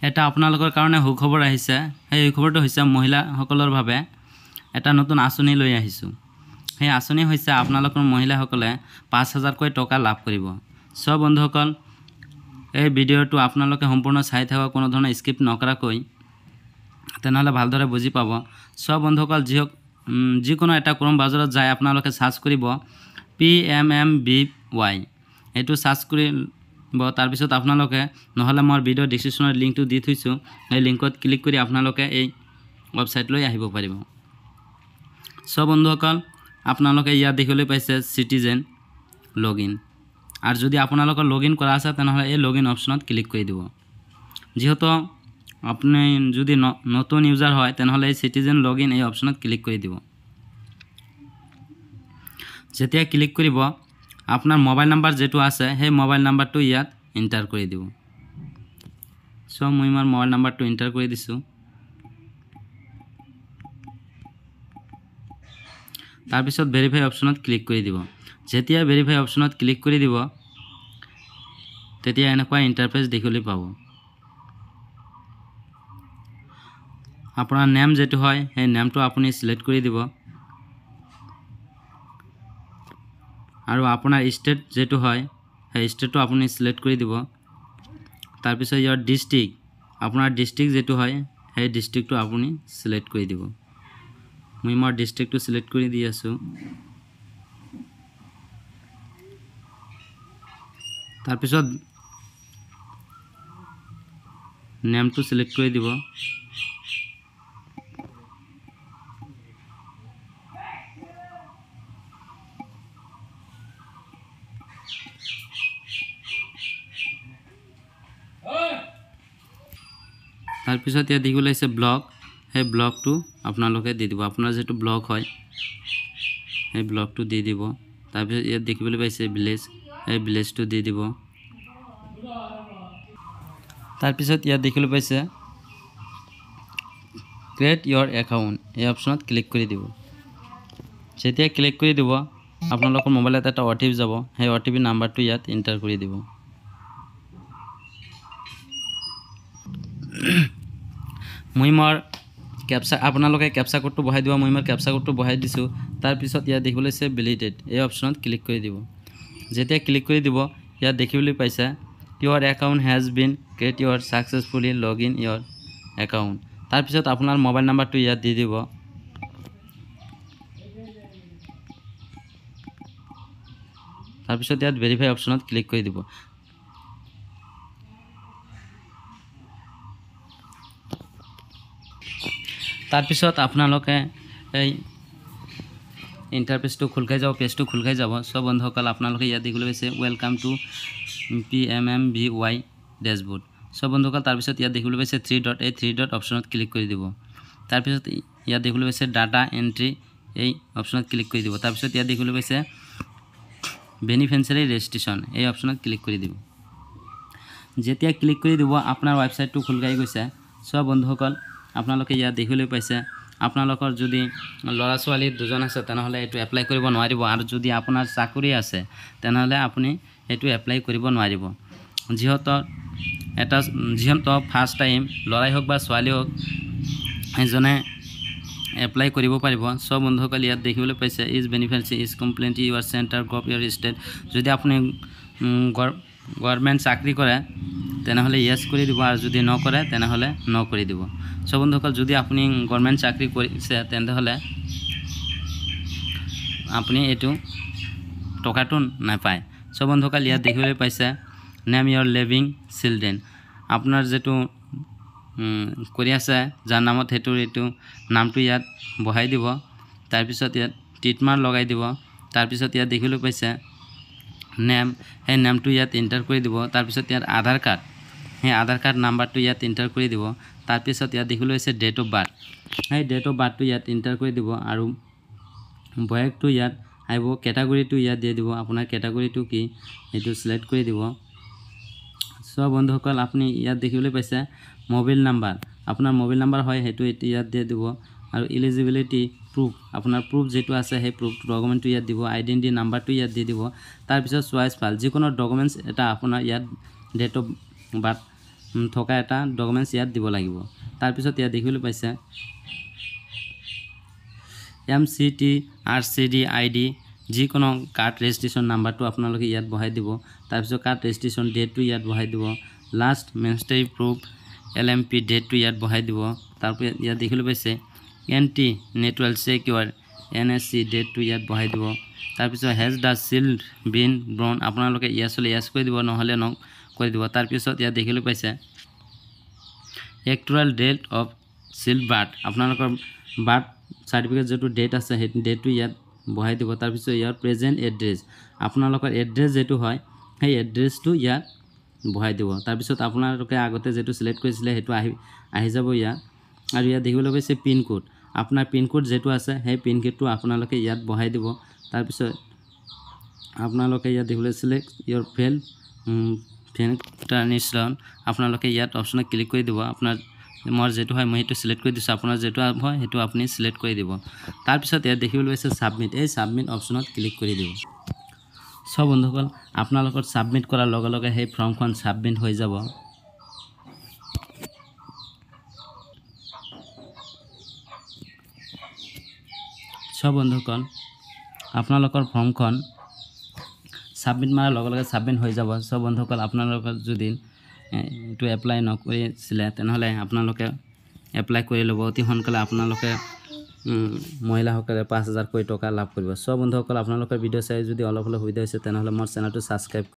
এটা আপোনালোকৰ কাৰণে সুখবৰ আহিছে। সেই সুখবৰটো হৈছে মহিলাসকলৰ বাবে এটা নতুন আঁচনি লৈ আহিছোঁ। সেই আঁচনি হৈছে আপোনালোকৰ মহিলাসকলে ৫,০০০কৈ টকা লাভ কৰিব। সব বন্ধুসকল, এই ভিডিঅ'টো আপোনালোকে সম্পূৰ্ণ চাই থাকক, কোনো ধৰণৰ স্কিপ নকৰাকৈ, তেনেহ'লে ভালদৰে বুজি পাব। সব বন্ধুসকল, যিকোনো এটা ক্ৰম ব্ৰাউজাৰত যায় আপোনালোকে সাৰ্চ কৰিব PMMBY, এইটো সাৰ্চ কৰিব। তাৰপিছত আপোনালোকে নহ'লে মই ভিডিঅ' ডিছক্ৰিপশ্যনৰ লিংকটো দি থৈছোঁ, সেই লিংকত ক্লিক কৰি আপোনালোকে এই ৱেবছাইটলৈ আহিব পাৰিব। সব বন্ধুসকল, আপোনালোকে ইয়াত দেখিবলৈ পাইছে চিটিজেন লগইন, আৰু যদি আপোনালোকৰ লগইন কৰা আছে তেনেহ'লে এই লগইন অপশ্যনত ক্লিক কৰি দিব। যিহেতু আপুনি যদি নতুন ইউজাৰ হয় তেনেহ'লে এই চিটিজেন লগইন এই অপশ্যনত ক্লিক কৰি দিব। যেতিয়া ক্লিক কৰিব আপোনাৰ মোবাইল নাম্বাৰ যেটো আছে সেই মোবাইল নাম্বাৰটো ইয়াত এণ্টাৰ কৰি দিব। সো মই মোৰ মোবাইল নাম্বাৰটো এণ্টাৰ কৰি দিছোঁ। তাৰপিছত ভেৰিফাই অপশ্যনত ক্লিক কৰি দিব। যেতিয়া ভেৰিফাই অপশ্যনত ক্লিক কৰি দিব তেতিয়া এনেকুৱা ইণ্টাৰফেচ দেখিবলৈ পাব। আপোনাৰ নেম যেটো হয় সেই নেমটো আপুনি সিলেক্ট কৰি দিব, আৰু আপোনাৰ ষ্টেট যেটো হয় সেই ষ্টেটটো আপুনি সিলেক্ট কৰি দিব। তাৰপিছত ইয়াৰ ডিস্ট্ৰিক্ট, আপোনাৰ ডিস্ট্ৰিক্ট যেটো হয় সেই ডিস্ট্ৰিক্টটো আপুনি সিলেক্ট কৰি দিব। মই মোৰ ডিস্ট্ৰিক্টটো সিলেক্ট কৰি দি আছোঁ। তাৰপিছত নেমটো সিলেক্ট কৰি দিব। তাৰপিছত ইয়াত দেখিবলৈ আছে ব্লক, সেই ব্লকটো আপোনালোকে দি দিব। আপোনাৰ যেটো ব্লক হয় সেই ব্লকটো দি দিব। তাৰপিছত ইয়াত দেখিবলৈ পাইছে ভিলেজ, এই ভিলেজটো দি দিব। তাৰপিছত ইয়াত দেখিবলৈ পাইছে ক্ৰিয়েট ইয়ৰ একাউণ্ট, এই অপশ্যনত ক্লিক কৰি দিব। যেতিয়া ক্লিক কৰি দিব আপোনালোকৰ মোবাইলত এটা OTP যাব, সেই OTP নাম্বাৰটো ইয়াত এণ্টাৰ কৰি দিব। মই মোৰ কেপচা, আপোনালোকে কেপচা কোডটো বহাই দিব। মই মোৰ কেপচা কোডটো বহাই দিছোঁ। তাৰপিছত ইয়াত দেখিবলৈ আছে ভেলিডেট, এই অপশ্যনত ক্লিক কৰি দিব। যেতিয়া ক্লিক কৰি দিব ইয়াত দেখিবলৈ পাইছে your account has been create your successfully log in your account. তাৰপিছত আপোনাৰ মোবাইল নাম্বাৰটো ইয়াত দি দিব। তাৰপিছত ইয়াত ভেৰিফাই অপশ্যনত ক্লিক কৰি দিব। তাৰপিছত আপোনালোকে এই ইণ্টাৰফেচটো খোল খাই যাব, পেজটো খোল খাই যাব। সব বন্ধুসকল, আপোনালোকে ইয়াত দেখিবলৈ পাইছে ৱেলকাম টু PMMBY ডেছবৰ্ড। সব বন্ধুসকল, তাৰপিছত ইয়াত দেখিবলৈ পাইছে 3 ডট, এই 3 ডট অপশ্যনত ক্লিক কৰি দিব। তাৰপিছত ইয়াত দেখিবলৈ পাইছে ডাটা এণ্ট্ৰি, এই অপশ্যনত ক্লিক কৰি দিব। তাৰপিছত ইয়াত দেখিবলৈ পাইছে বেনিফিচিয়াৰী ৰেজিষ্ট্ৰেশ্যন, এই অপশ্যনত ক্লিক কৰি দিব। যেতিয়া ক্লিক কৰি দিব আপোনাৰ ৱেবছাইটটো খোল খাই গৈছে। সব বন্ধুসকল, আপোনালোকে ইয়াত দেখিবলৈ পাইছে আপোনালোকৰ যদি ল'ৰা ছোৱালী দুজন আছে তেনেহ'লে এইটো এপ্লাই কৰিব নোৱাৰিব, আৰু যদি আপোনাৰ চাকৰি আছে তেনেহ'লে আপুনি এইটো এপ্লাই কৰিব নোৱাৰিব। যিহেতু ফাৰ্ষ্ট টাইম ল'ৰাই হওক বা ছোৱালী হওক এজনে এপ্লাই কৰিব পাৰিব। সব বন্ধুসকল, ইয়াত দেখিবলৈ পাইছে is beneficiary is complete Euro centre group Euro state. যদি আপুনি গভৰ্ণমেণ্ট চাকৰি কৰে তেনেহ'লে ইয়েছ কৰি দিব, আৰু যদি নকৰে তেনেহ'লে ন কৰি দিব। সব বন্ধুসকল, যদি আপুনি গভৰ্ণমেণ্ট চাকৰি কৰিছে তেনেহ'লে আপুনি এইটো টকাটো নাপায়। সব বন্ধুসকল, ইয়াত দেখিবলৈ পাইছে নেম ইয়ৰ লিভিং চিলড্ৰেন, আপোনাৰ যেটো কৰি আছে যাৰ নামত এইটো নামটো ইয়াত বহাই দিব। তাৰপিছত ইয়াত টিক মাৰ্ক লগাই দিব। তাৰপিছত ইয়াত দেখিবলৈ পাইছে নেম, সেই নেমটো ইয়াত এণ্টাৰ কৰি দিব। তাৰপিছত ইয়াত আধাৰ কাৰ্ড, সেই আধাৰ কাৰ্ড নাম্বাৰটো ইয়াত এণ্টাৰ কৰি দিব। তাৰপিছত ইয়াত দেখিবলৈ পাইছে ডেট অফ বাৰ্থ, সেই ডেট অফ বাৰ্থটো ইয়াত এণ্টাৰ কৰি দিব, আৰু বয়সটো ইয়াত আহিব। কেটাগৰীটো ইয়াত দি দিব, আপোনাৰ কেটাগৰীটো কি সেইটো সিলেক্ট কৰি দিব। সব বন্ধুসকল, আপুনি ইয়াত দেখিবলৈ পাইছে মোবাইল নাম্বাৰ, আপোনাৰ মোবাইল নাম্বাৰ হয় সেইটো ইয়াত দি দিব, আৰু এলিজিবিলিটি প্ৰুফ, আপোনাৰ প্ৰুফ যেটো আছে সেই প্ৰুফ ডকুমেণ্টটো ইয়াত দিব। আইডেণ্টি নাম্বাৰটো ইয়াত দি দিব। তাৰপিছত চইচ ফাইল, যিকোনো ডকুমেণ্টছ এটা আপোনাৰ ইয়াত ডেট অফ বাৰ্থ থকা এটা ডকুমেণ্টছ ইয়াত দিব লাগিব। তাৰপিছত ইয়াত দেখিবলৈ পাইছে MCT RCD ID যিকোনো কাৰ্ড ৰেজিষ্ট্ৰেশ্যন নাম্বাৰটো আপোনালোকে ইয়াত বহাই দিব। তাৰপিছত কাৰ্ড ৰেজিষ্ট্ৰেশ্যন ডেটটো ইয়াত বহাই দিব। লাষ্ট মেনষ্টেৰী প্ৰুফ LMP ডেটটো ইয়াত বহাই দিব। তাৰপিছত ইয়াত দেখিবলৈ পাইছে NT নেটৱেল ছিকিউৰ NSC ডেটটো ইয়াত বহাই দিব। তাৰপিছত হেজ দ্য চিল্ড বিন ব্ৰন আপোনালোকে ইয়াছ হ'লে ইয়াছ কৰি দিব, নহ'লে নক কৰি দিব। তাৰপিছত ইয়াত দেখিবলৈ পাইছে actual date of child birth আপোনালোকৰ বাৰ্থ চাৰ্টিফিকেট যিটো ডেট আছে সেই ডেটটো ইয়াত বহাই দিব। তাৰপিছত ইয়াৰ প্ৰেজেণ্ট এড্ৰেছ আপোনালোকৰ এড্ৰেছ যিটো হয় সেই এড্ৰেছটো ইয়াত বহাই দিব। তাৰপিছত আপোনালোকে আগতে যিটো চিলেক্ট কৰিছিলে সেইটো আহি যাব ইয়াত। আৰু ইয়াত দেখিবলৈ পাইছে পিনক'ড আপোনাৰ পিনক'ড যিটো আছে সেই পিনক'ডটো আপোনালোকে ইয়াত বহাই দিব। তাৰপিছত আপোনালোকে ইয়াত দেখিবলৈ চিলেক্ট ইয়ৰ ফেল ট্ৰানজিশ্যন আপোনালোকে ইয়াত অপশ্যনত ক্লিক কৰি দিব। আপোনাৰ মোৰ যেটো হয় মই সেইটো সিলেক্ট কৰি দিছো, আপোনাৰ যেটো হয় সেইটো আপুনি সিলেক্ট কৰি দিব। তাৰপিছত ইয়াত দেখিবলৈ পাইছে সাবমিট, এই সাবমিট অপশ্যনত ক্লিক কৰি দিব। সব বন্ধুসকল আপোনালোকৰ সাবমিট কৰাৰ লগে লগে সেই ফৰ্মখন সাবমিট হৈ যাব। সব বন্ধুসকল আপোনালোকৰ ফৰ্মখন সাবমিট মাৰাৰ লগে লগে সাবমিট হৈ যাব। সব বন্ধুসকল আপোনালোকৰ যদি এইটো এপ্লাই নকৰিছিলে তেনেহ'লে আপোনালোকে এপ্লাই কৰি ল'ব। অতি সোনকালে আপোনালোকে মহিলাসকলে ৫,০০০ টকা লাভ কৰিব। সব বন্ধুসকল আপোনালোকৰ ভিডিঅ' চাই যদি অলপ হ'লেও সুবিধা হৈছে তেনেহ'লে মোৰ চেনেলটো ছাবস্ক্ৰাইব